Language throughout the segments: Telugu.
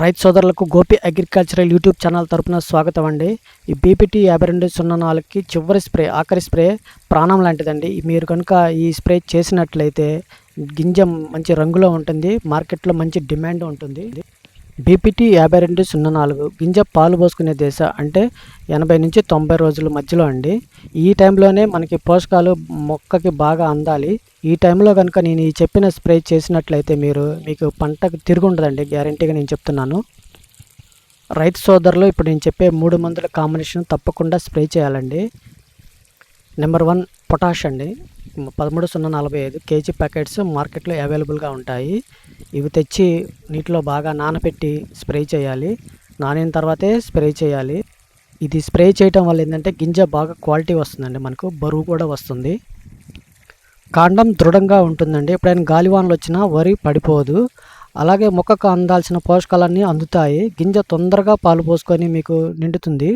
రైతు సోదరులకు గోపి అగ్రికల్చరల్ యూట్యూబ్ ఛానల్ తరపున స్వాగతం అండి. ఈ బీపీటీ 5204కి చివరి స్ప్రే, ఆఖరి స్ప్రే ప్రాణం లాంటిదండి. మీరు కనుక ఈ స్ప్రే చేసినట్లయితే గింజ మంచి రంగులో ఉంటుంది, మార్కెట్లో మంచి డిమాండ్ ఉంటుంది. బీపీటీ 5204 గింజ పాలు పోసుకునే దశ అంటే 80 నుంచి 90 రోజుల మధ్యలో అండి. ఈ టైంలోనే మనకి పోషకాలు మొక్కకి బాగా అందాలి. ఈ టైంలో కనుక నేను ఈ చెప్పిన స్ప్రే చేసినట్లయితే మీకు పంటకు తిరుగుండదండి, గ్యారంటీగా నేను చెప్తున్నాను. రైతు సోదరులు ఇప్పుడు నేను చెప్పే 3 మందుల కాంబినేషన్ తప్పకుండా స్ప్రే చేయాలండి. నెంబర్ 1 పొటాష్ అండి. 13045 కేజీ ప్యాకెట్స్ మార్కెట్లో అవైలబుల్గా ఉంటాయి. ఇవి తెచ్చి నీటిలో బాగా నానబెట్టి స్ప్రే చేయాలి. నానిన తర్వాతే స్ప్రే చేయాలి. ఇది స్ప్రే చేయటం వల్ల ఏంటంటే గింజ బాగా క్వాలిటీ వస్తుందండి, మనకు బరువు కూడా వస్తుంది, కాండం దృఢంగా ఉంటుందండి. ఎప్పుడైనా గాలివానలు వచ్చినా వరి పడిపోదు. అలాగే మొక్కకు అందాల్సిన పోషకాలన్నీ అందుతాయి. గింజ తొందరగా పాలు పోసుకొని మీకు నిండుతుంది.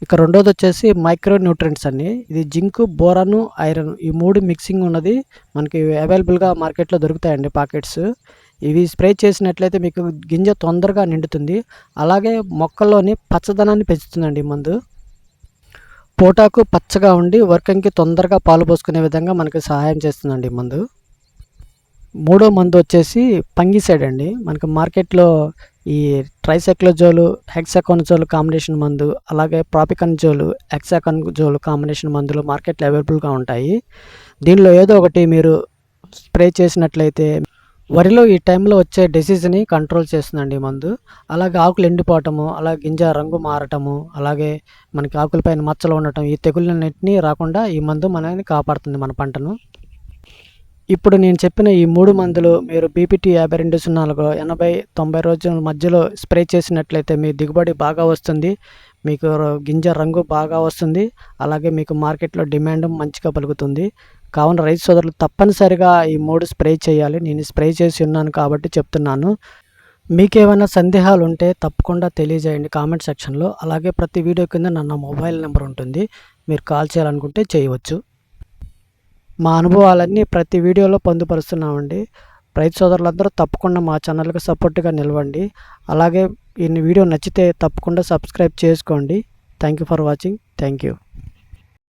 ఇక రెండోది వచ్చేసి మైక్రో న్యూట్రియంట్స్ అండి. ఇది జింక్, బోరాను, ఐరన్ ఈ 3 మిక్సింగ్ ఉన్నది మనకి అవైలబుల్గా మార్కెట్లో దొరుకుతాయండి ప్యాకెట్స్. ఇవి స్ప్రే చేసినట్లయితే మీకు గింజ తొందరగా నిండుతుంది. అలాగే మొక్కల్లోని పచ్చదనాన్ని పెంచుతుందండి ఈ మందు. పోటాకు పచ్చగా ఉండి వర్కంకి తొందరగా పాలు పోసుకునే విధంగా మనకి సహాయం చేస్తుందండి ఈ మందు. మూడో మందు వచ్చేసి ఫంగిసైడ్ అండి. మనకి మార్కెట్లో ఈ ట్రైసైక్లోజోలు, హెక్సాకోనజోల్ కాంబినేషన్ మందు, అలాగే ప్రాపికన్జోలు, హెక్సాకోనజోల్ కాంబినేషన్ మందులు మార్కెట్లో అవైలబుల్గా ఉంటాయి. దీనిలో ఏదో ఒకటి మీరు స్ప్రే చేసినట్లయితే వరిలో ఈ టైంలో వచ్చే డిసీజ్ని కంట్రోల్ చేస్తుందండి ఈ మందు. అలాగే ఆకులు ఎండిపోవటము, అలాగే గింజ రంగు మారటము, అలాగే మనకి ఆకులపైన మచ్చలు ఉండటం, ఈ తెగుళ్ళన్నింటినీ రాకుండా ఈ మందు మనల్ని కాపాడుతుంది, మన పంటను. ఇప్పుడు నేను చెప్పిన ఈ 3 మందులు మీరు బీపీటీ 5204 80-90 రోజుల మధ్యలో స్ప్రే చేసినట్లయితే మీ దిగుబడి బాగా వస్తుంది, మీకు గింజ రంగు బాగా వస్తుంది, అలాగే మీకు మార్కెట్లో డిమాండ్ మంచిగా పలుకుతుంది. కావున రైతు సోదరులు తప్పనిసరిగా ఈ 3 స్ప్రే చేయాలి. నేను స్ప్రే చేసి ఉన్నాను కాబట్టి చెప్తున్నాను. మీకేమైనా సందేహాలు ఉంటే తప్పకుండా తెలియజేయండి కామెంట్ సెక్షన్లో. అలాగే ప్రతి వీడియో కింద నా మొబైల్ నెంబర్ ఉంటుంది, మీరు కాల్ చేయాలనుకుంటే చేయవచ్చు. మా అనుభవాలన్నీ ప్రతి వీడియోలో పొందుపరుస్తున్నామండి. రైతు సోదరులందరూ తప్పకుండా మా ఛానల్కి సపోర్ట్గా నిలవండి. అలాగే ఈ వీడియో నచ్చితే తప్పకుండా సబ్స్క్రైబ్ చేసుకోండి. Thank you for watching. Thank you.